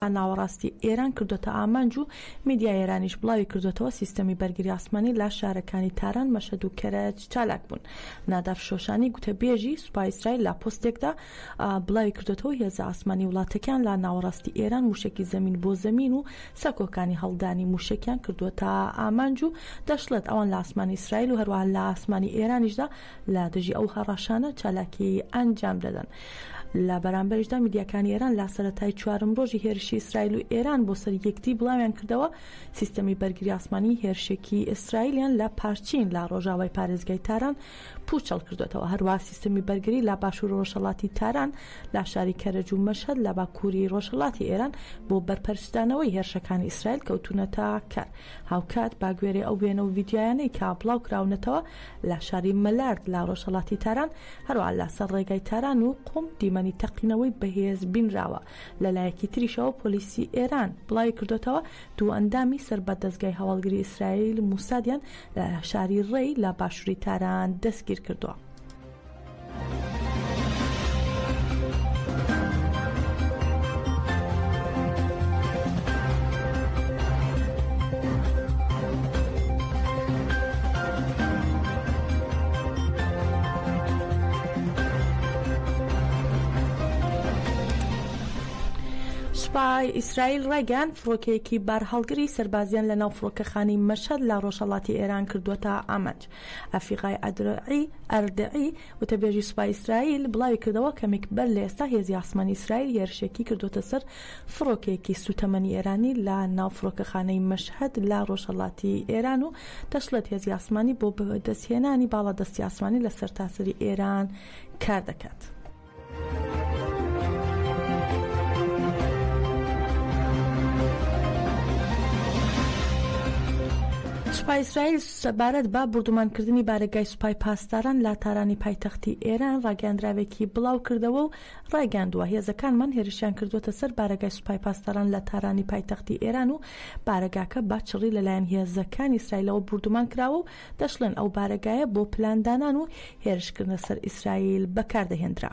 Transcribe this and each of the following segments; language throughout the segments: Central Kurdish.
ناوەڕاستی ئێران کردوتە ئامانج و میدیای ئێرانیش بڵاوی کردوتەوە سیستەمی بەرگری ئاسمانی لە شارەکانی تاران مەشەد و کەرەج چالاک بوون. ناداف شۆشانی گوتەبێژی سوپای ئیسرائیل لە پۆستێکدا بڵاوی کردوتەوە هێزە ئاسمانی وڵاتەکان لە ناوەڕاستی ئێران موشکی زەمین بۆ زەمین و سەکۆکانی هەڵدانی موشکیان کردوتە ئامانج و دەشڵێت ئەوان لە ئاسمانی ئیسرائیل و هەروەها لە ئاسمانی ئێرانیشدا لە دژی ئەو هەڕاشانە چالاکی ئەنجام دەدەن. لە بەرامبەرشدا میدیاکانی ئێران لە سەرەتای چوارم ڕۆژی هێرشی ئیسرائیل و ئێران بۆ سەر یەکتی بڵاویان کردەوە سیستەمی بەرگری ئاسمانی هێرشێکی ئیسرائیلیان لە پارچین لە ڕۆژاوای پارێزگای تاران پوچەڵ کردوێتەوە. هەروەها سیستەمی بەرگری لە باشوور ڕۆژهەڵاتی تاران لە شاری کەرەج و مەشهەد لە باکووری ڕۆژهەڵاتی ئێران بۆ بەرپەرشتانەوەی هێرشەکانی ئیسرائیل کەوتونەتە کار. هاوکات باگوێرەی ئەو وێنە و ڤیدیۆیانەی کە بڵاو کراونەتەوە لە شاری مەلارد لە ڕۆژهەڵاتی تاران هەروەها لە سەر ڕێگای تاران و قوم دیمەنی تەقینەوەی بەهێز بینراوە. لەلایەکی تریشەوە پۆلیسی ئێران بڵاوی کردوتەوە دوو ئەندامی سەر بە دەستگای هەواڵگری ئیسرائیل موسادیان لە شاری ڕێی لە باشووری تاران دەستگیر کردووە. سوپای ئیسرائیل ڕێگەیان فڕۆکەیەکی بارهەڵگری سەربازیان لە ناو فڕۆکەخانەی مەشهەد لە ڕۆژهەڵاتی ئێران کردووەتە ئامانج. ئەفریقای ئەردەعی وتەبێژی سوپای ئیسرائیل بڵاوی کردەوە کەمێک بەر لە ئێستا هێزی ئاسمانی ئیسرائیل هێرشێکی کردوتە سەر فڕۆکەیەکی سوتەمەنی ئێرانی لە ناو فڕۆکەخانەی مەشهەد لە ڕۆژهەڵاتی ئێران و دەشڵێت هێزی ئاسمانی بۆ بەدەستهێنانی باڵادەستی ئاسمانی لە سەرتاسەری ئێران کار دەکات. سوپای ئیسرائیل سەبارەت بە بردومانکردنی بارگای سوپای پاسداران لە تارانی پایتەختی ئێران ڕاگەاندراوێکی بڵاو کردەوە و ڕاگەاندووە هێزەکانمان هێرشیان کردوتە سەر بارگای سوپای پاسداران لە تارانی پایتەختی ئێران و بارگاکە باچڕی لەلایەن هێزەکانی ئیسرائیلەوە بردومان کراوە و دەشڵێن ئەو بارگایە بۆ پلاندانان و هێرشکردنە سەر ئیسرائیل بەکاردەهێنرا.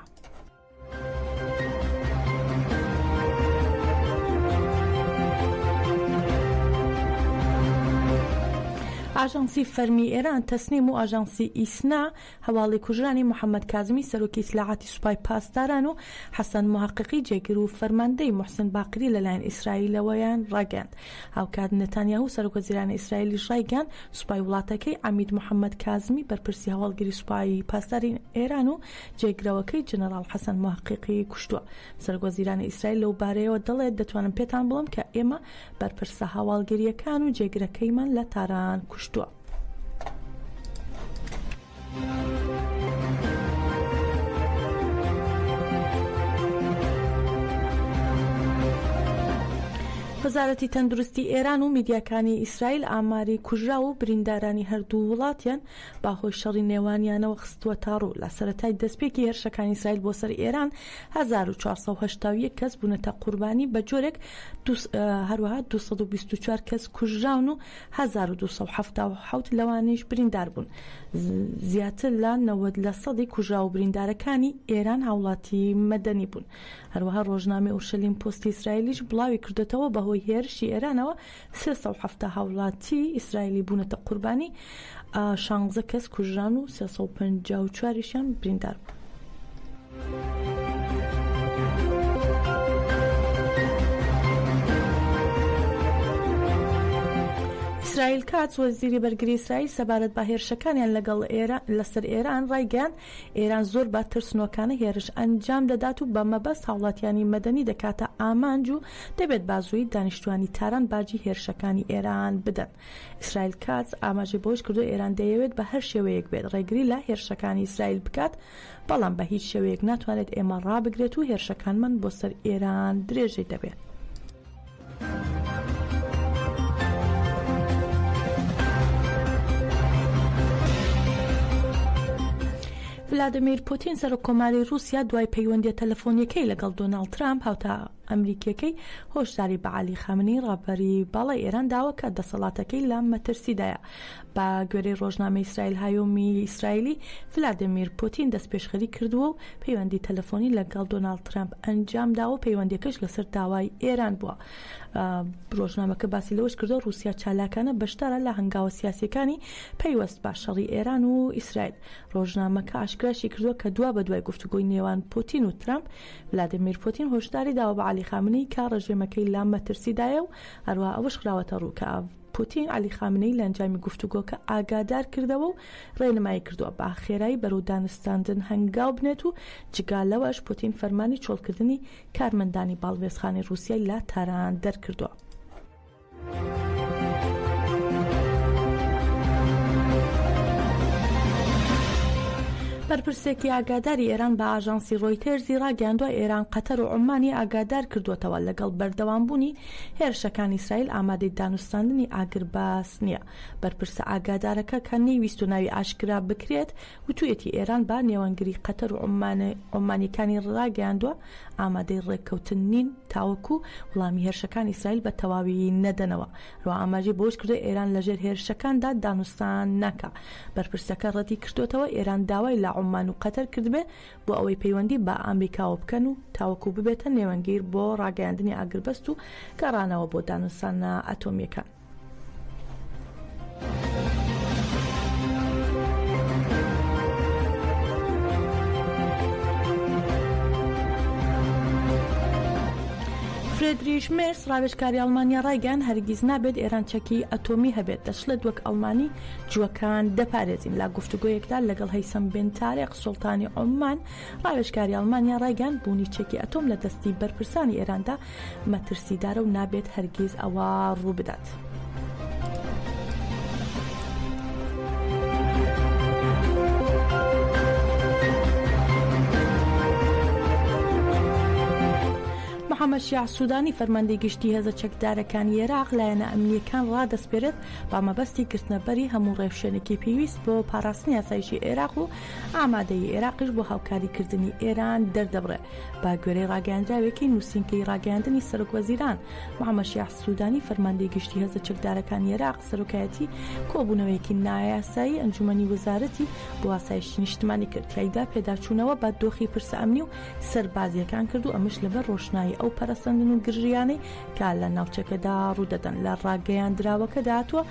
ئاژانسی فەرمی ئێران تەسنیم و ئاژانسی ئیسنا هەواڵی کوژرانی محەممەد کازمی سەرۆکی ئیسلاحاتی سوپای پاسداران و حەسەن محققی جێگر و فەرماندەی محسن باقری لەلایەن ئیسرائیلەوەیان ڕاگەاند. هاوکات نەتانیاهو سەرۆکوەزیرانی ئیسرائیلیش ڕایگەاند سوپای وڵاتەکەی عەمید محەممەد کازمی بەرپرسی هەواڵگری سوپای پاسداری ئێران و جێگرەوەکەی جنەڕاڵ حەسەن محققی کوشتووە. سەرۆکوەزیرانی ئیسرائیل لەو بارەیەوە دەڵێت دەتوانم پێتان بڵم کە ئێمە بەرپرسە هەواڵگریەکان و جێگرەکەیمان لە تاران کوشتووە. وەزارەتی تەندروستی ئێران و میدیاکانی ئیسرائیل ئاماری کوژرا و بریندارانی هەردوو وڵاتیان باهۆی شەڕی نێوانیانەوە خستووە تا ڕوو. لە سەرەتای دەستپێکی هێرشەکانی ئیسرائیل بۆ سەر ئێران 1481 کەس بوونەتە قوربانی بە جۆرێک هەروەها 224 کەس کوژراون و 1277 لەوانەیش بریندار بوون. زیاتر لە 90% کوژرا و بریندارەکانی ئێران هاوڵاتی مەدەنی بوون. هەروەها ڕۆژنامەی ئورشەلیم پۆستی ئیسرائیلیش بڵاوی کردوێتەوە بەهۆی هێرشی ئێرانەوە 370 هاوڵاتی ئیسرائیلی بوونەتە قوربانی، 16 کەس کوژران و 354یان بریندار بوون. ئیسرائیل کاتس وەزیری بەرگری ئیسرائیل سەبارەت بە هێرشەکانیان لەسەر ئێران ڕایگەاند ئێران زۆر بە ترسنۆکانە هێرش ئەنجام دەدات و بە مەبەست هاوڵاتیانی مەدەنی دەکاتە ئامانج و دەبێت بازووی دانیشتوانی تاران باجی هێرشەکانی ئێران بدەن. ئیسرائیل کاتس ئاماژەی بۆش کردو ئێران دەیەوێت بە هەر شێوەیەک بێت ڕێگری لە هێرشەکانی ئیسرائیل بکات، بەڵام بە هیچ شێوەیەک ناتوانێت ئێمە ڕابگرێت و هێرشەکانمان بۆ سەر ئێران درێژەی دەبێت. ڤلادیمیر پوتین سەرۆکۆماری رووسیا دوای پەیوەندی تەلەفۆنیەکەی لەگەڵ دۆناڵد ترامپ ئەمریکیەکەی هۆشداری بە عەلی خامنەی ڕابەری باڵای ئێران داوە کە دەسەڵاتەکەی لە مەترسیدایە. بە گوێرەی ڕۆژنامەی ئیسرائیل هایۆمی ئیسرائیلی ڤلادیمیر پوتین دەستپێشخەری کردووە و پەیوەندی تەلەفۆنی لەگەڵ دۆناڵد ترامپ ئەنجامداوە و پەیوەندیەکەش لەسەر داوای ئێران بووە. ڕۆژنامەکە باسی لەوەش کردو رووسیا چالاکانە بەشدارە لە هەنگاوە سیاسیەکانی پەیوەست بە شەڕی ئێران و ئیسرائیل. ڕۆژنامەکە ئاشکراشی کردووە کە دوا بە دوای گفتوگۆی نێوان پوتین و ترامپ ڤلادیمیر پوتین هۆشداری داوە بە عەلی خامنەی کە ڕژێمەکەی لە مەترسیدایە و هەروە ئەوەش خراوەتە ڕوو کە پوتین عەلی خامنەی لە ئەنجامی گفتوگۆکە ئاگادار کردەوە و ڕێنمایی کردووە با خێرایی بەرەو دانوستاندن هەنگاو بنێت و جگا لەوەش پوتین فەرمانی چۆڵکردنی کارمەندانی باڵوێزخانی رووسیای لە تاران دەرکردووە. بەرپرسێکی ئاگاداری ئێران بە ئاژانسی ڕۆیتێرزی ڕاگەیاندووە ئێران قەتەر و عومانی ئاگادار کردووەتەوە لەگەڵ بەردەوامبوونی هێرشەکانی ئیسرائیل ئامادەی دانوستاندنی ئاگرباس نییە. بەرپرسە ئاگادارەکە کە نەیویست و ناوی ئاشکرا بکرێت وتویەتی ئێران با نێوەنگری قەتەر و عومانیەکانی ڕاگەیاندووە ئامادەی ڕێککەوتن نین تاوەکو وڵامی هێرشەکانی ئیسرائیل بە تەواوی نەدەنەوە. ڕوا ئاماژەی بۆش کردو ئێران لەژێر هێرشەکاندا دانوستان ناکا. بەرپرسەکە ڕەتی کردوێتەوە ئێران داوای لە عومان و قەتەر کردبێ بۆ ئەوەی پەیوەندی بە ئەمریکاوە بکەن و تاوەکو ببێتە نێوەنگیر بۆ ڕاگەیاندنی ئاگربەست و گەڕانەوە بۆ دانوستانە ئەتۆمیەکان. فرێدریش مێرس ڕاوێژکاری ئەڵمانیا ڕایگەیاند هەرگیز نابێت ئێران چەکی ئەتۆمی هەبێت دەشڵێت وەک ئەڵمانی جووەکان دەپارێزین. لا گفتوگۆیەکدا لەگەڵ هەیسەم بن تارێق سوڵتانی عومان ڕاوێژکاری ئەڵمانیا ڕایگەیاند بوونی چەکی ئەتۆم لە دەستی بەرپرسانی ئێراندا مەترسیدارە و نابێت هەرگیز ئەوە ڕوو بدات. محەممەد شیع سوودانی فەرماندەی گشتی هێزە چەکدارەکانی عێراق لایەنە ئەمنیەکان ڕادەسپێرێت با مەبەستی گرتنەبەری هەموو ڕێوشێنێکی پێویست بۆ پاراستنی یاسایشی عێراق و ئامادەی عێراقیش بۆ هاوکاریکردنی ئێران دەردەبڕێ. با گوێرەی ڕاگەیاندراوێکی نووسینکەی ڕاگەیاندنی سەرۆکوەزیران محەممەد شیع سوودانی فەرماندەی گشتی هێزە چەکدارەکانی عێراق سەرۆکایەتی کۆبوونەوەیەکی نایاسایی ئەنجومەنی وەزارەتی بۆ ئاسایشی نیشتمانی کرد. تایدا پێداچوونەوە بە دۆخی پرسە ئەمنی و سەربازیەکان کرد و ئەمش لەبەر ڕۆشنایی ئەو پەرەسەندن و گرژیانەی کە لە ناوچەکەدا ڕوودەدەن. لە ڕاگەیاندراوەکە داهاتوە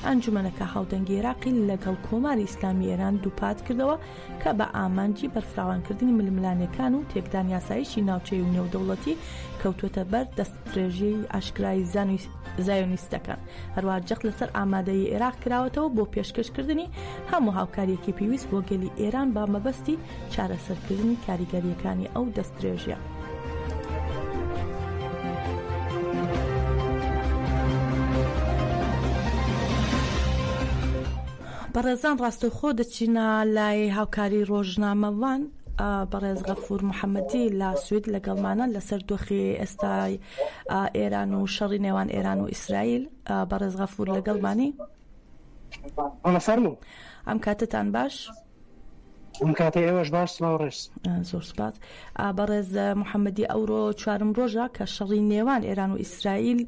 ئەنجومەنەکە هاودەنگی عێراقی لەگەڵ کۆماری ئیسلامی ئێران دووپات کردەوە کە بە ئامانجی بەرفراوانکردنی ململانیەکان و تێکدان یاسایشی ناوچەی و نێودەوڵەتی کەوتوێتە بەر دەستدرێژی ئاشکرای زایۆنیستەکان. هەروە جەخت لەسەر ئامادەی عێراق کراوەتەوە بۆ پێشکەشکردنی هەموو هاوکاریەکی پێویست بۆ گەلی ئێران با مەبەستی چارەسەرکردنی کاریگەریەکانی ئەو دەستدرێژیە. بەڕێزان ڕاستەوخۆ دەچینە لای هاوکاری ڕۆژنامەوان بەڕێز غەفور محەممەدی لە سوید لەگەڵمانە لەسەر دۆخی ئێستای ئێران و شەڕی نێوان ئێران و ئیسرائیل. بەڕێز غەفور لەگەڵمانی ئەم کاتتان باش؟ ئەم کاتە ئێوەش باش سڵاوڕێز. زۆر سپاس. بەڕێز محەممەدی ئەوڕۆ چوارم ڕۆژە کە شەڕی نێوان ئێران و ئیسرائیل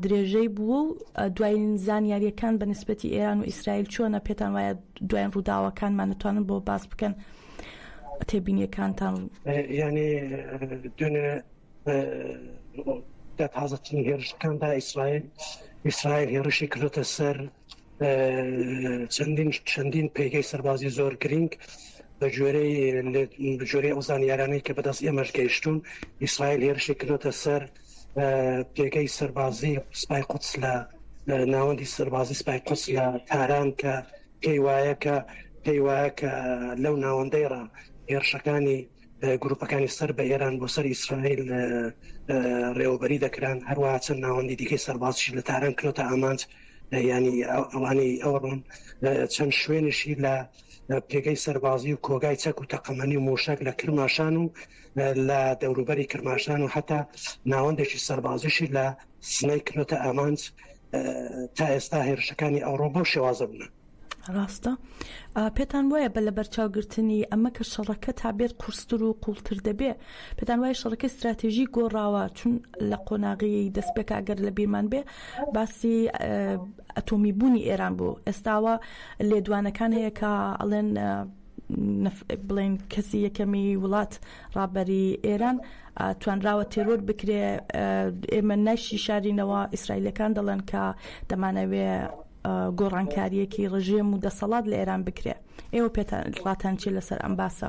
درێژەی بووە و دوایین زانیاریەکان بە نسبەتی ئێران و ئیسرائیل چۆنە پێتان وایە دوایین ڕووداوەکانمان نتوانن بۆ باس بکەن تێبینیەکانتان؟ یعنی دوێنێ دەتازەترین هێرشەکاندا ئیسرائیل هێرشی کردوتە سەر چەندین پێگەی سەربازی زۆر گرنگ بە جۆرەی ئەو زانیارانەی کە بەدەست ئێمەش گەیشتون. ئیسرائیل هێرشی کردوتە سەر پێگەی سەربازی سپای قودس لە ناوەندی سەربازی سپای قودس لە تاران کە پێی وایە کە لەو ناوەندەی ڕا هێرشەکانی گروپەکانی سەر بە ئێران بۆ سەر ئیسرائیل ڕێوەبەری دەکران. هەروەها چەند ناوەندی دیکەی سەربازیشی لە تاران کردوتە ئامانج، ینی ئەوانەی ئەوڕۆن چەند شوێنشی لە پێگەی سەربازی و کۆگای چەک و تەقەمەنی و موشک لە کرماشان و لە دەوروبەری کرماشان و حتا ناوەندێکی سەربازیشی لە سنەی کردوتە ئامانج. تا ئێستا هێرشەکانی ئەوڕۆ بۆ شێوازە بوون. ڕاستە پێتان وایە بە لە بەرچاوگرتنی ئەمە کە شەڕەکە تابێت قورستر و قوڵتر دەبێ پێتان وایە شەڕەکە استراتێژی گۆڕاوە چون لە قۆناغی دەستپێک ئەگەر لە بیرمان بێ باسی ئەتۆمی بوونی ئێران بوو ئێستاوە لێدوانەکان هەیە کە ئەڵێن بڵێن کەسی یەکەمی وڵات ڕابەری ئێران توانراوە تێرۆر بکرێ ئێمە نایشی شارینەوە ئیسرائیلەکان دەڵێن کە دەمانەوێ گۆڕانکاریەکی ڕژێم و دەسەڵات لە ئێران بکرێ ئێوە پێتان چی لەسەر ئەم باسە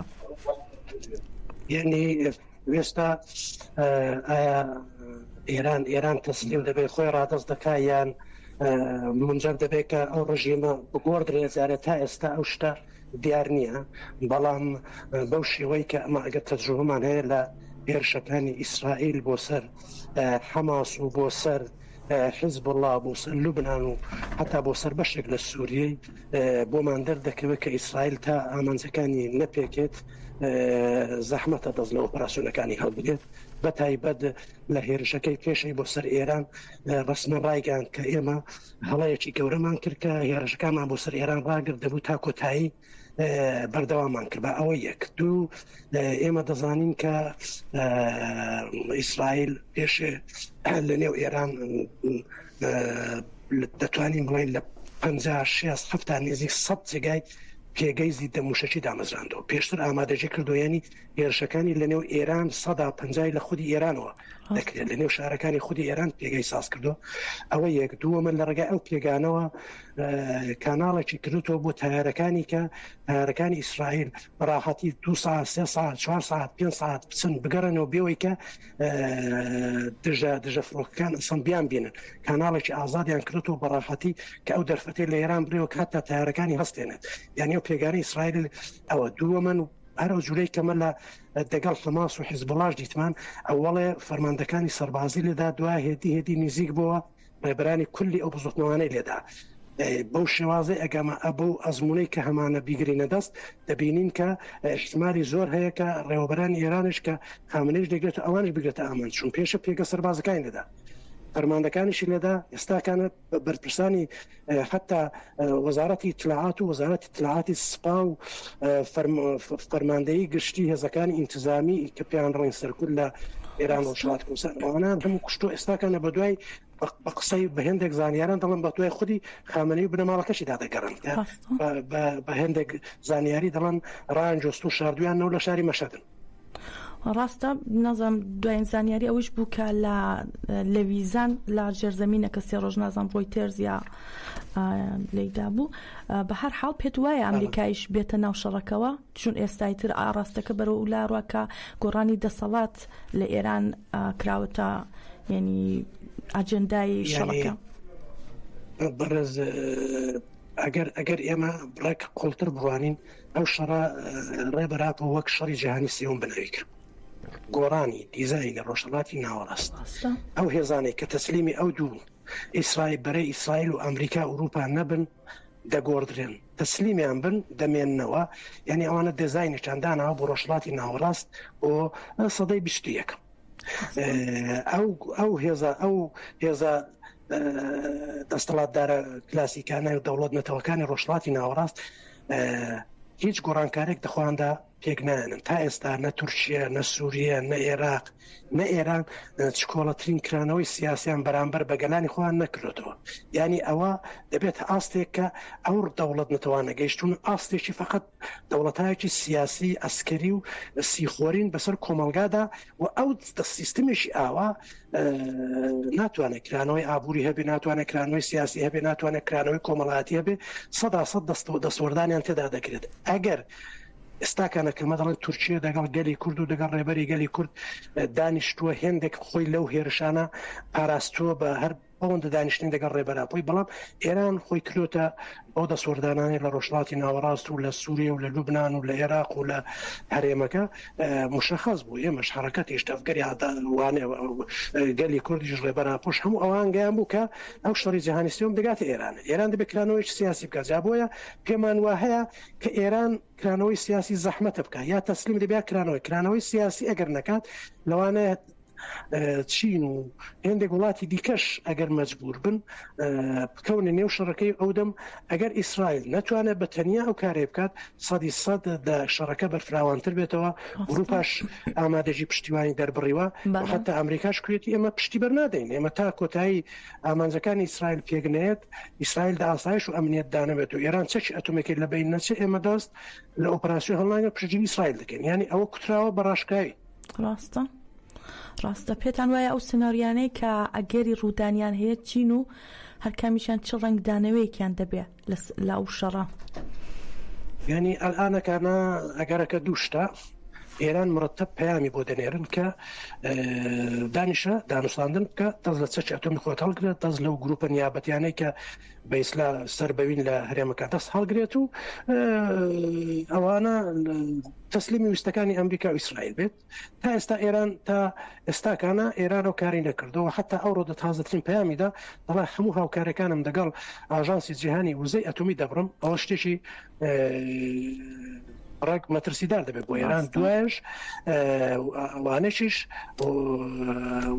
یعنی وێستا ئێران ئێران تەسلیم دەبێت خۆی ڕادەست دەکا یان منجەر دەبێت کە ئەو ڕژیمە بگۆڕدرێ جارە تا ئێستا ئەو شتە دیار نییە بەڵام بەو شێوەی کە ئەمە ئەگەر تەجروبەمان هەیە لە هێرشەکانی ئیسرائیل بۆ سەر حەماس و بۆ سەر حزب الله بۆ سەر لوبنان و حتا بۆ سەر بەشێک لە سووریەی بۆمان دەردەکەوێت کە ئیسرائیل تا ئامانجەکانی نەپێکێت زەحمەتە دەست لە ئۆپراسیۆنەکانی هەڵبگێت بە تایبەت لە هێرشەکەی پێشەی بۆ سەر ئێران ڕسمە ڕایگەاند کە ئێمە هەڵەیەکی گەورەمان کرد کە هێرشەکانمان بۆ سەر ئێران ڕاگرت دەبوو تا کۆتایی بەردەوامان کرد بە ئەوە یەک دوو ئێمە دەزانین کە ئیسرائیل پێشێ لە نێو ئێران دەتوانین بڵین لە 56 نزیک 100 جێگای پێگەی زیدە موشەکی دامەزراندەوە پێشتر ئامادەجی کردویانی هێرشەکانی لە نێو ئێران 150 لە خودی ئێرانەوە دەکرێت لە نێو شارەکانی خودی ئێران پێگەی ساز کردو ئەوە یەک دووەمە لە ڕێگای ئەو پێگانەوە کاناڵێکی کردوتەوە بۆ تایارەکانی کە تایارەکانی ئیسرائیل بەڕاحەتی 2 ساعت 3 ساعت 4 ساعت 5 ساعت بچن بگەڕنەوە بێەوەی کە دژە فڕۆکەکان ئەسەن بیان بینن کاناڵێکی ئازادیان کردوتەوە بەڕاحەتی کە ئەو دەرفەتەی لە ئێران برێەوە کاتە تایارەکانی هەستێنێت یعنی ئەو پێگانەی ئیسرائیل ئەوە دووەمە هەرو جوورەی کەمە لە دەگەڵ حماس و حیزب الله دیتمان ئەوڵێ فەرماندەکانی سەربازی لێدا دوای هێدی نزیک بووە ڕێبەرانی کولی ئەو بزوتنەوانەی لێدا بەو شێوازەی ئەگەمە ئەبوو ئەزمونەی کە هەمانە بیگرینە دەست دەبینین کە احتمالی زۆر هەیە کە ڕێوەبەرانی ئێرانش کە خامنەیش دەگرێت ئەوانش بگرێتە ئامان چون پێشە پێگە سەربازەکانی لێدا فەرماندەکانیشی لێدا ئێستاکانە بەرپرسانی حتا وەزارەتی اطلاعات و وەزارەتی اطلاعاتی سپا و فەرماندەیی گشتی هێزەکانی ئینتیزامی کە پێیان ڕێن سەرکوت لە ئێران وڵات کوردستان ئەوانە هەموو کوشتۆ ئێستاکانە بە دوای بە قسەی بە هێندێک زانیاران دەڵێن بە دوای خودی خامنەی و بنەماڵەکەشی دادەگەڕن بە هێندێک زانیاری دەڵێن ڕایان جۆست و شاردویانەوە لە شاری مەشەدن ڕاستە نازم دوایین زانیاری ئەوش بوو کە لە لەویزان لە ژێرزەمینە کە سێ ڕۆژ نازم ڕۆی تێرزیا لێیدا بوو بە هەر حاڵ پێت وایە ئەمریکایش بێتە ناو شەڕەکەوە چون ئێستایتر ئاڕاستەکە بەرەو ولاڕوە کە گۆڕانی دەسەڵات لە ئێران کراوەتە یعنی ئاجندای شەڕەکە بەڕێز ئەگەر ئێمە بڕێک قوڵتر بڕوانین ئەو شەڕە ڕێبەراتەوە وەک شەڕی جیهانی سێوم بنەوی کرد گۆڕانی دیزاینە ڕۆژهەڵاتی ناوەڕاست ئەو هێزانەی کە تەسلیمی ئەو دوو ئیسرائیل بەرەی ئیسرائیل و ئەمریکا و ئوروپا نەبن دەگۆڕدرێن تەسلیمیان بن دەمێننەوە یعنی ئەوانە دیزاینێکیان داناوە بۆ ڕۆژهەڵاتی ناوەڕاست بۆ سەدەی 21 ئەو هێزە دەستەڵاتدارە کلاسیکانە و دەوڵەت نەتەوەکانی ڕۆژهەڵاتی ناوەڕاست هیچ گۆڕانکارێک دەخواندا پێک نایەنن تا ئێستا نە تورکیە نە سووریە نە عێراق نە ئێران چکۆڵەترین کرانەوەی سیاسیان بەرامبەر بە گەلانی خۆیان نەکردەوە یعنی ئەوە دەبێت ئاستێک کە ئەو دەوڵەت نەتەوانە گەیشتون ئاستێکی فقط دەوڵەتایەکی سیاسی ئەسکەری و سیخۆرین بەسەر کۆمەلگادا و ئەو سیستمێکی ئاوا ناتوانێت کرانەوەی ئابووری هەبێ ناتوانێت کرانەوەی سیاسی هەبێ ناتوانێت کرانەوەی کۆمەڵایەتی هەبێ 100% دەستوەردانیان تێدا دەکرێت ئەگەر ئێستاکانە کەمە دەڵێن تورکیە دەگەڵ گەلی کورد و دەگەڵ ڕێبەری گەلی کورد دانیشتووە هێندێک خۆی لەو هێرشانە پاراستووە بە هەر ئەوەندە دانیشتنی دەگەڵ ڕێبەراپۆی بەڵام ئێران خۆی کلۆتە ئەو دەسوەردانانی لە ڕۆژهەڵاتی ناوەڕاست و لە سووریە و لە لوبنان و لە عێراق و لە هەرێمەکە مشخص بوو ئێمەش حرەکەتیش تەفگەری وانێ گەلی کوردیش ڕێبەراپۆش هەموو ئەوان گەیان بوو کە ئەو شەڕی جیهانی سێوم دەگاتە ئێران دەبێت کرانەوەی سیاسی بکات جا بۆیە پێمان وا هەیە کە ئێران کرانەوەی سیاسی زەحمەتە بکات یا تەسلیم دەبێت کرانەوەی سیاسی ئەگەر نەکات لەوانەیە چین و هێندێک وڵاتی دیکەش ئەگەر مەجبور بن بکەونە نێو شەڕەکەی ئەو دەم ئەگەر ئیسرائیل نەتوانێت بە تەنیا ئەو کارێ بکات 100% شەڕەکە بەرفراوانتر بێتەوە وروپاش ئامادەژی پشتیوانی دەربڕیوە حتا ئەمریکاش کوێتی ئێمە پشتی بەرنادەین ئێمە تا کۆتایی ئامانجەکانی ئیسرائیل پێگنێت ئیسرائیل دا ئاسایش و ئەمنیەت دانەبێت و ئێران چەکی ئەتۆمێکی لە بین نەچێت ئێمە دەست لە ئۆپراسیۆن هەڵناگە پشتگیری ئیسرائیل دەکەین یعنی ئەوە کوتراوە بەڕاشکاوی ڕاستە پێتان وایە ئەو سناریانەی کە ئەگەری ڕوودانیان هەیە چین و هەرکامیشان چ ڕەنگدانەوەیەکیان دەبێ لە ئەو شەڕە یعنی ئەلانەکانە ئەگەرەکە دووشتا ئێران مرتب پەیامی بۆ دەنێرن کە دانیشە دانوستاندن بکە دەست لە چەکی ئەتۆمی خۆت هەڵگرێت دەست لەو گروپە نیابەتیانەی کە بە ئیسلا سەربەوین لە هەرێمەکە دەست هەڵگرێت و ئەوانە تەسلیمی ویستەکانی ئەمریکا و ئیسرائیل بێت تا ئێستا ئێران تا ئێستاکانە ئێران و کاری نەکردەوە حتا ئەوڕۆ دەتازەترین پەیامیدا دەڵا هەموو هاوکارەکانم دەگەڵ ئاژانسی جیهانی وزەی ئەتۆمی دەبڕم ئەوە شتێکی ڕێک مەترسیدار دەبێت بۆ ئێران دوایش وانەشیش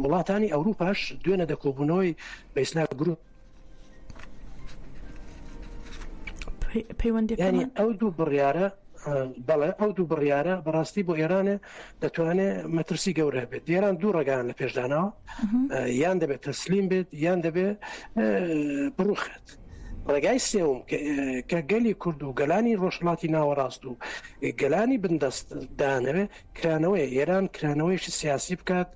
وڵاتانی ئەوروپاش دوێنە دەکۆبوونەوەی بە ئیسلا گروپ پەیوەندی ئەو دوو بڕیارە بەڵێ ئەو دوو بڕیارە بەڕاستی بۆ ئێرانە دەتوانێت مەترسی گەورە بێت ئێران دوو ڕێگان لە پێشدانەوە یان دەبێت تەسلیم بێت یان دەبێت بڕوخێت ڕێگای سێوم کە گەلی کورد و گەلانی ڕۆژهەڵاتی ناوەڕاست و گەلانی بندەست دانەوێت کرانەوەی ئێران کرانەوەیشی سیاسی بکات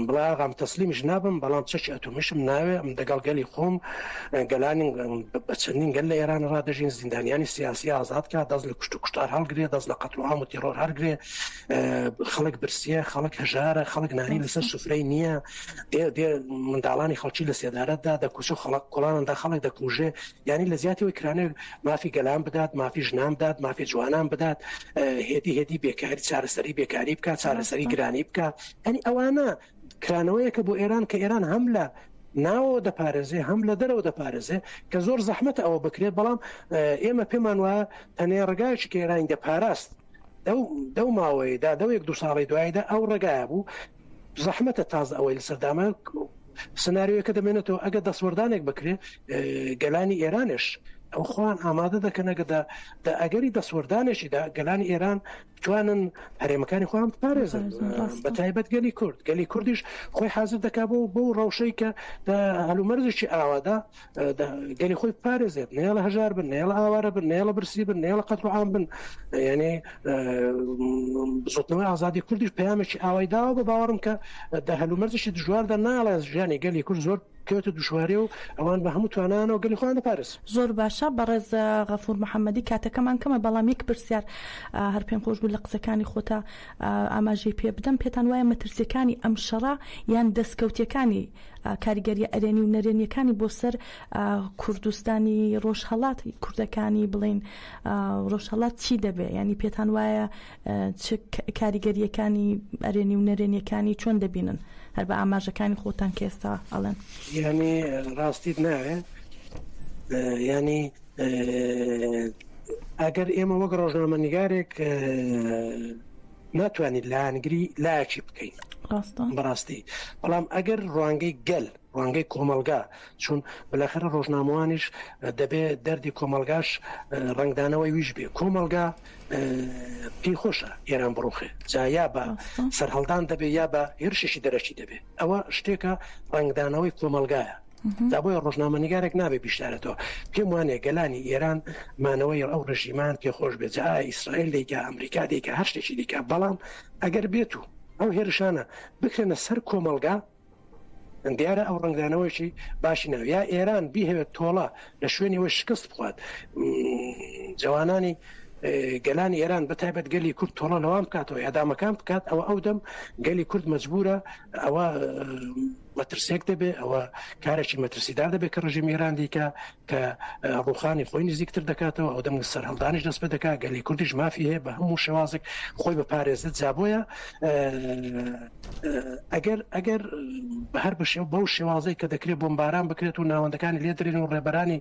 بڵاغام تەسلیمیش نابم بەڵام چەکی ئەتۆمیشم ناوێ ئەم دەگەڵ گەلی خۆم گەلانی بە چەندین گەل لە ئێران ڕادەژین زیندانیانی سیاسی ئازاد کات دەست لە کوشت و کوشتار هەڵگرێ دەست لە قەتڵ و عام و تیرۆر هەرگرێ خەڵک برسیە خەڵک هەژارە خەڵک نانی لەسەر سوفرەی نییە دێ منداڵانی خەڵکی لە سێدارەتدا دەکوچ و خەڵک کۆڵاندا خەڵک دەکوژێ ینی لە زیاتیەوەی کرانێ مافی گەلان بدات مافی ژنان بدات مافی جوانان بدات هێدی بێکاری چارەسەری بێکاری بکات چارەسەری گرانی بکات ئەنی ئەوانە کرانەوەیەکە بۆ ئێران کە ئێران هەم لە ناوە دەپارێزێ هەم لە دەرەوە دەپارێزێ کە زۆر زەحمەتە ئەوە بکرێت بەڵام ئێمە پێمان وایە تەنێ ڕێگایکی کە ئێرانی دەپاراست دەو ماوەیەدا دەوێک دو ساڵی دواییدا ئەو ڕێگایە بوو زەحمەتە تازە ئەوەی لەسەردامە سناریۆیەکە دەمێنێتەوە ئەگە دەسوەردانێک بکرێ گەلانی ئێرانش ئەو خۆیان ئامادە دەکەنەگەدا ئەگەری دەسوەردانێکیدا گەلانی ئێران بتوانن هەرێمەکانی خۆیان بپارێزن بە تایبەت گەلی کوردیش خۆی حازر دەکا بۆ ڕەوشەی کە هەلومەرزێکی ئاوادا گەلی خۆی بپارێزێت نێڵە هەژار بن نێڵە ئاوارە بن نێڵە برسی بن نێڵە قەتڵ و عام بن یعنی زۆتنەوەی ئازادی کوردیش پەیامێکی ئاوای داوە بە باوەڕم کە هەلومەرزێکی دژواردا ناڵێ ژیانی گەلی کورد زۆر کەوتە دوشوارێ و ئەوان بە هەموو توانانەوە گەلی خۆیان دەپارێز زۆر باشە بەڕێز غەفور محەممەدی کاتەکەمان کەمە بەڵام یەک پرسیار هەر پێم خۆش بوو لە قسەکانی خۆتا ئاماژەی پێ بدەم پێتان وایە مەترسیەکانی ئەم شەڕە یان دەستکەوتیەکانی کاریگەریە ئەرێنی و نەرێنیەکانی بۆ سەر کوردستانی ڕۆژهەڵات کوردەکانی بڵین ڕۆژهەڵات چی دەبێ ینی پێتان وایە چ کاریگەریەکانی ئەرێنی و نەرێنیەکانی چۆن دەبینن هەر بە ئاماژەکانی خۆتان کە ئێستا ئەڵێن ینی ڕاستیت ناوێ ینی ئەگەر ئێمە وەک ڕۆژنامەنیگارێک ناتوانین لاهانگری لایەکی بکەین بەڕاستی بەڵام ئەگەر ڕوانگەی گەل ڕوانگەی کۆمەلگا چون بەلاخرە ڕۆژنامەوانیش دەبێت دەردی کۆمەلگاش ڕنگدانەوەی ویش بێ کۆمەلگا پێی خۆشە ئێران بڕوخێ جا یا بە سەرهەڵدان دەبێت یا بە هێرشێکی دەرەکی دەبێت ئەوە شتێکە ڕنگدانەوەی کۆمەلگایە دا بۆیە ڕۆژنامەنیگارێک نابێ بیشتارێتەوە پێم وانێ گەلانی ئێران مانەوەی ئەو ڕژیمان پێخۆش بێت جا ئیسرائیل دیکە ئەمریکا دیکە هەر شتێکی دیکە بەڵام ئەگەر بێت و ئەو هێرشانە بکرێنە سەر کۆمەلگا دیارە ئەو ڕنگدانەوەیکی باشی ناو یا ئێران بیهەوێت تۆڵە لە شوێنیەوە شکست بخوات جوانانی گەلانی ئێران بەتایبەت گەلی کورد تۆڵە لەوان بکاتەوە یادامەکان بکات ئەوە ئەو دەم گەلی کورد مەجبورە ئەوە مەترسێک دەبێت ئەوە کارێکی مەترسیدار دەبێت کە ڕژیم ئێران دیکە کە ڕوخانی خۆی نزیکتر دەکاتەوە ئەو دەنگ سەر هەڵدانیش دەست پێ دەکات گەلی کوردیش مافی هەیە بە هەموو شێوازێک خۆی بە پارێزت جابۆیە ئەگەر هەر بەو شێوازەی کە دەکرێت بۆمباران بکرێت و ناوەندەکانی لێدرێن و ڕێبەرانی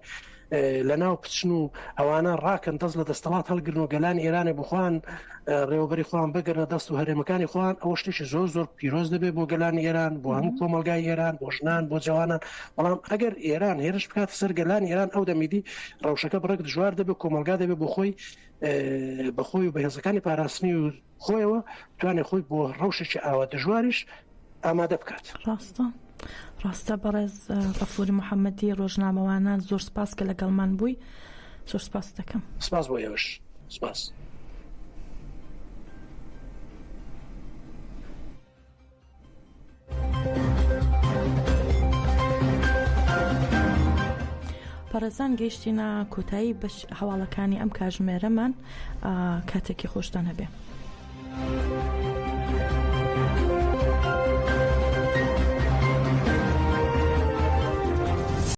لەناو پچن و ئەوانە ڕاکەن دەست لە دەستەڵات هەڵگرن و گەلانی ئێرانی بخواان ڕێوەبەری خۆیان بگەرنە دەست و هەرێمەکانی خۆیان ئەوە شتێکی زۆر پیرۆز دەبێت بۆ گەلانی ئێران بۆ هەموو کۆمەلگای ئێران بۆ ژنان بۆ جوانان بەڵام ئەگەر ئێران هێرش بکات سەر گەلانی ئێران ئەو دەمیدی ڕەوشەکە بڕێک دژوار دەبێت کۆمەلگا دەبێت بۆ خۆی بەخۆی و بەهێزەکانی پاراستنی و خۆیەوە توانێت خۆی بۆ ڕەوشێکی ئاوا دژواریش ئامادە بکات. ڕاستە بەڕێز غەفوری محەممەدی ڕۆژنامەوانان زۆر سپاس کە لەگەڵمان بووی زۆر سپاس دەکەم. سپاس بۆ ئێوەش. سپاس. پەرەزان گەیشتینە کۆتایی بەش هەواڵەکانی ئەم کاتژمێرەمان کاتێکی خۆشتان هەبێ.